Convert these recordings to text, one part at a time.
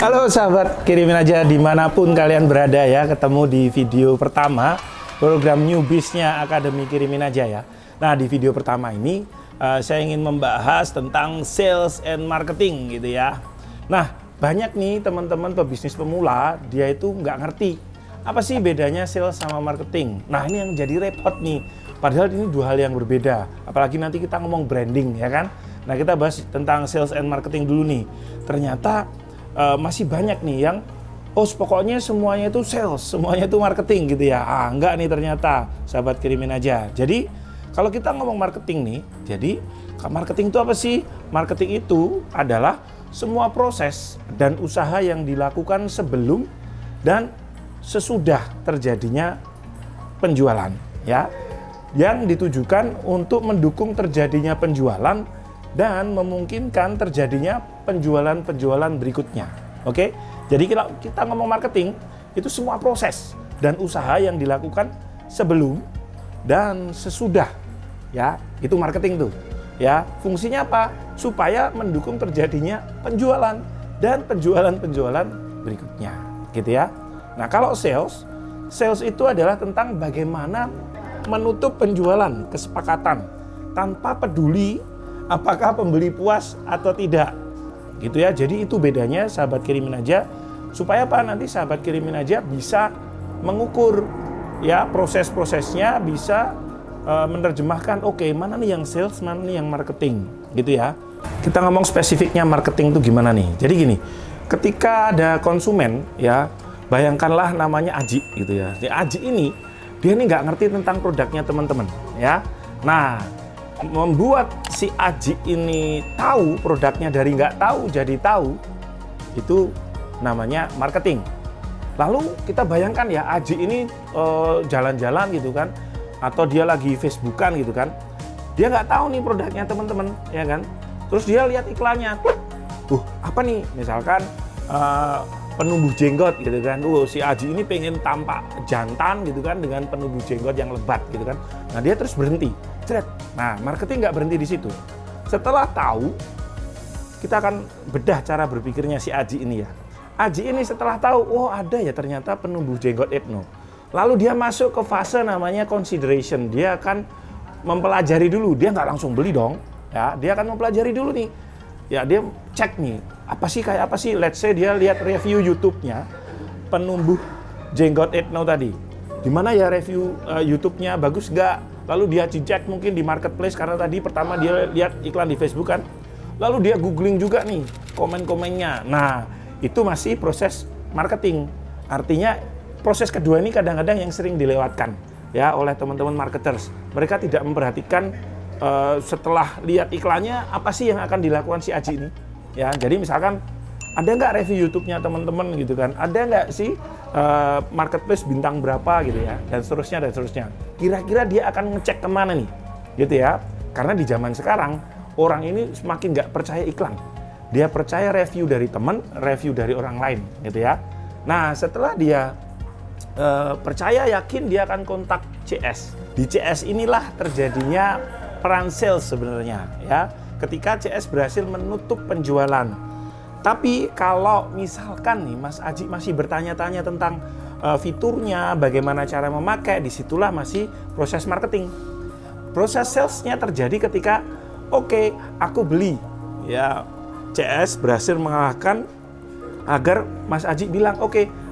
Halo sahabat Kirimin Aja dimanapun kalian berada ya, ketemu di video pertama program Newbies-nya Akademi Kirimin Aja ya. Nah di video pertama ini saya ingin membahas tentang sales and marketing gitu ya. Nah banyak nih teman-teman pebisnis pemula dia itu nggak ngerti apa sih bedanya sales sama marketing. Nah ini yang jadi repot nih, padahal ini dua hal yang berbeda. Apalagi nanti kita ngomong branding ya kan. Nah kita bahas tentang sales and marketing dulu nih. Ternyata masih banyak nih yang pokoknya semuanya itu sales, semuanya itu marketing gitu ya. Enggak nih ternyata, sahabat Kirimin Aja. Jadi kalau kita ngomong marketing nih, jadi marketing itu apa sih? Marketing itu adalah semua proses dan usaha yang dilakukan sebelum dan sesudah terjadinya penjualan ya. Yang ditujukan untuk mendukung terjadinya penjualan dan memungkinkan terjadinya penjualan-penjualan berikutnya. Oke? Jadi kita ngomong marketing, itu semua proses dan usaha yang dilakukan sebelum dan sesudah. Ya, itu marketing tuh. Ya, fungsinya apa? Supaya mendukung terjadinya penjualan dan penjualan-penjualan berikutnya, gitu ya. Nah, kalau sales itu adalah tentang bagaimana menutup penjualan, kesepakatan tanpa peduli apakah pembeli puas atau tidak, gitu ya. Jadi itu bedanya sahabat Kirimin Aja, supaya apa nanti sahabat Kirimin Aja bisa mengukur ya proses-prosesnya, bisa menerjemahkan oke, mana nih yang sales, mana nih yang marketing, gitu ya. Kita ngomong spesifiknya marketing itu gimana nih. Jadi gini, ketika ada konsumen ya, bayangkanlah namanya Aji gitu ya. Si Aji ini dia nih nggak ngerti tentang produknya teman-teman ya. Nah, membuat si Aji ini tahu produknya dari nggak tahu jadi tahu, itu namanya marketing. Lalu kita bayangkan ya Aji ini jalan-jalan gitu kan, atau dia lagi Facebookan gitu kan, dia nggak tahu nih produknya teman-teman ya kan, terus dia lihat iklannya, apa nih misalkan penumbuh jenggot gitu kan, si Aji ini pengen tampak jantan gitu kan dengan penumbuh jenggot yang lebat gitu kan. Nah dia terus berhenti. Nah, marketing nggak berhenti di situ. Setelah tahu, kita akan bedah cara berpikirnya si Aji ini ya. Aji ini setelah tahu, ada ya ternyata penumbuh jenggot etno. Lalu dia masuk ke fase namanya consideration. Dia akan mempelajari dulu. Dia nggak langsung beli dong. Ya, dia akan mempelajari dulu nih. Ya, dia cek nih, kayak apa sih? Let's say dia lihat review YouTube-nya penumbuh jenggot etno tadi. Gimana ya review YouTube-nya, bagus nggak? Lalu dia cek mungkin di marketplace, karena tadi pertama dia lihat iklan di Facebook kan. Lalu dia googling juga nih komen-komennya. Nah, itu masih proses marketing. Artinya proses kedua ini kadang-kadang yang sering dilewatkan ya oleh teman-teman marketers. Mereka tidak memperhatikan setelah lihat iklannya apa sih yang akan dilakukan si Aji ini. Ya, jadi misalkan ada nggak review YouTube-nya teman-teman gitu kan? Ada nggak sih marketplace bintang berapa gitu ya? Dan seterusnya. Kira-kira dia akan ngecek kemana nih? Gitu ya. Karena di zaman sekarang, orang ini semakin nggak percaya iklan. Dia percaya review dari teman, review dari orang lain gitu ya. Nah, setelah dia percaya, yakin, dia akan kontak CS. Di CS inilah terjadinya peran sales sebenarnya ya. Ketika CS berhasil menutup penjualan. Tapi kalau misalkan nih Mas Aji masih bertanya-tanya tentang fiturnya, bagaimana cara memakai, disitulah masih proses marketing. Proses salesnya terjadi ketika aku beli. Ya, CS berhasil mengalahkan agar Mas Aji bilang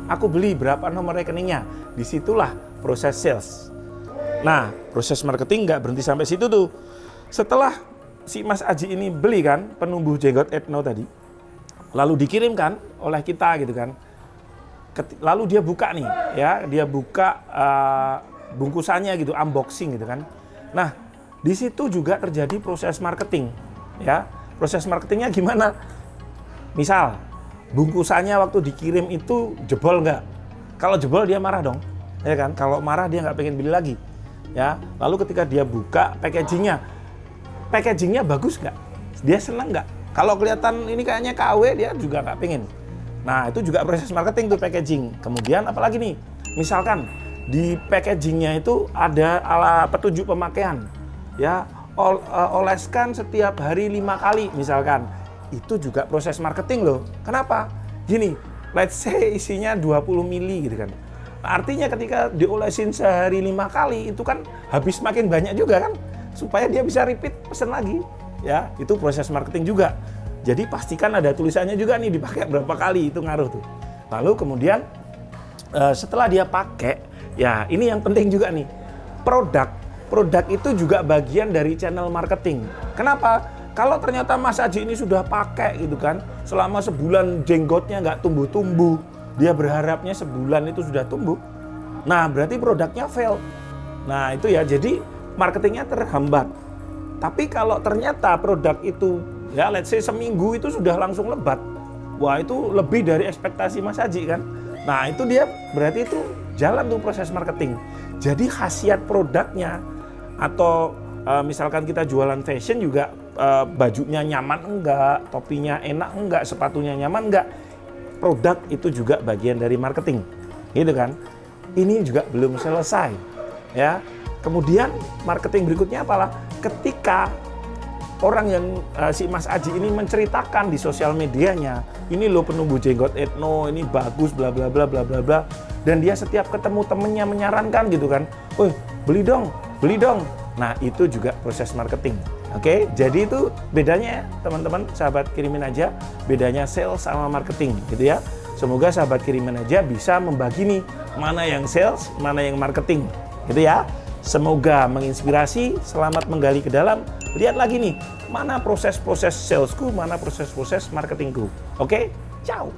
aku beli, berapa nomor rekeningnya. Disitulah proses sales. Nah, proses marketing nggak berhenti sampai situ tuh. Setelah si Mas Aji ini beli kan penumbuh jenggot etno tadi, lalu dikirimkan oleh kita gitu kan. Lalu dia buka nih ya, dia buka bungkusannya gitu, unboxing gitu kan. Nah, di situ juga terjadi proses marketing ya. Proses marketingnya gimana? Misal bungkusannya waktu dikirim itu jebol nggak? Kalau jebol dia marah dong, ya kan? Kalau marah dia nggak pengen beli lagi ya. Lalu ketika dia buka packagingnya bagus nggak? Dia senang nggak? Kalau kelihatan ini kayaknya KW, dia juga nggak pengen. Nah, itu juga proses marketing tuh, packaging. Kemudian apalagi nih, misalkan di packagingnya itu ada ala petunjuk pemakaian. Ya, oleskan setiap hari 5 kali misalkan. Itu juga proses marketing loh. Kenapa? gini, let's say isinya 20 mili gitu kan. Artinya ketika diolesin sehari 5 kali itu kan habis makin banyak juga kan, supaya dia bisa repeat pesen lagi. Ya, itu proses marketing juga. Jadi pastikan ada tulisannya juga nih dipakai berapa kali, itu ngaruh tuh. Lalu kemudian setelah dia pakai, ya ini yang penting juga nih. Produk itu juga bagian dari channel marketing. Kenapa? Kalau ternyata Mas Aji ini sudah pakai gitu kan, selama sebulan jenggotnya nggak tumbuh-tumbuh, dia berharapnya sebulan itu sudah tumbuh. Nah, berarti produknya fail. Nah, itu ya, jadi marketingnya terhambat. Tapi kalau ternyata produk itu, ya let's say seminggu itu sudah langsung lebat. Wah, itu lebih dari ekspektasi Mas Aji kan. Nah, itu dia berarti itu jalan tuh proses marketing. Jadi khasiat produknya, atau misalkan kita jualan fashion juga, bajunya nyaman enggak, topinya enak enggak, sepatunya nyaman enggak, produk itu juga bagian dari marketing, gitu kan. Ini juga belum selesai, ya. Kemudian marketing berikutnya apalah? Ketika orang yang si Mas Aji ini menceritakan di sosial medianya, ini loh penumbuh jenggot etno, ini bagus, bla bla bla bla bla bla, dan dia setiap ketemu temennya menyarankan gitu kan, beli dong, beli dong. Nah, itu juga proses marketing. Oke, jadi itu bedanya teman-teman, sahabat kirimin aja, bedanya sales sama marketing gitu ya. Semoga sahabat kirimin aja bisa membagi nih, mana yang sales, mana yang marketing gitu ya. Semoga menginspirasi, selamat menggali ke dalam. Lihat lagi nih, mana proses-proses salesku, mana proses-proses marketingku. Oke, ciao.